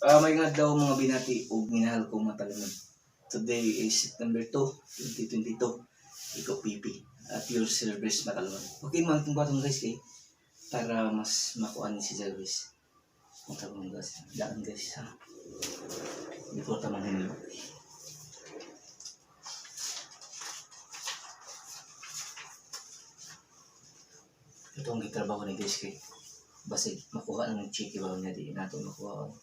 May nga daw mga binati o minahal kong matalangan. Today is September 2, 2022. Ikaw Pipi at your service matalangan. Okay, mga itong batong guys kay para mas makuha si service. Matalangan guys. Daan guys ha. Before tamang hinilo. Ito ang gitrabaho ni guys kay basig makuha ng chiki ba niya di nato makuha.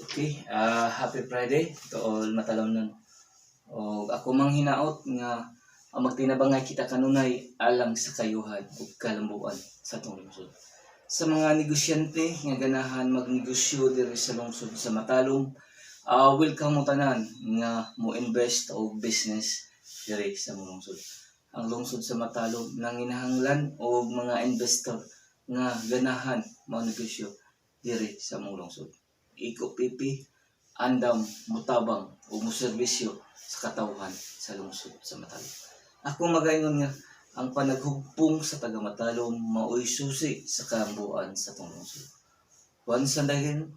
Okay, happy Friday to all matalamnan. O ako mang hinaot nga ang magtinabangay kita kanunay alang sa kayuhan ug kalambuan sa atong lungsod. Sa mga negosyante nga ganahan magnegosyo diri sa lungsod sa Matalom, welcome mo tanan nga mo invest o business diri sa mong lungsod. Ang lungsod sa Matalom nanginahanglan og mga investor nga ganahan magnegosyo diri sa mong lungsod. Iko Pipi, andam, mutabang, o muserbisyo sa katawhan sa lungsod sa Matalom. Ako magayon nga, ang panaghugpong sa taga Matalom mao'y susi sa kalambuan sa itong lungsod. Once again,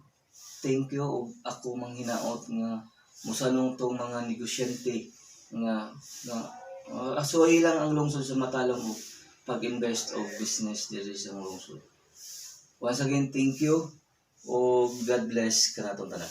thank you o ako manghinaot nga musanong itong mga negosyante nga asuhay lang ang lungsod sa Matalom o pag-invest o business diri sa lungsod. Once again, thank you. O God bless kanatong tanan.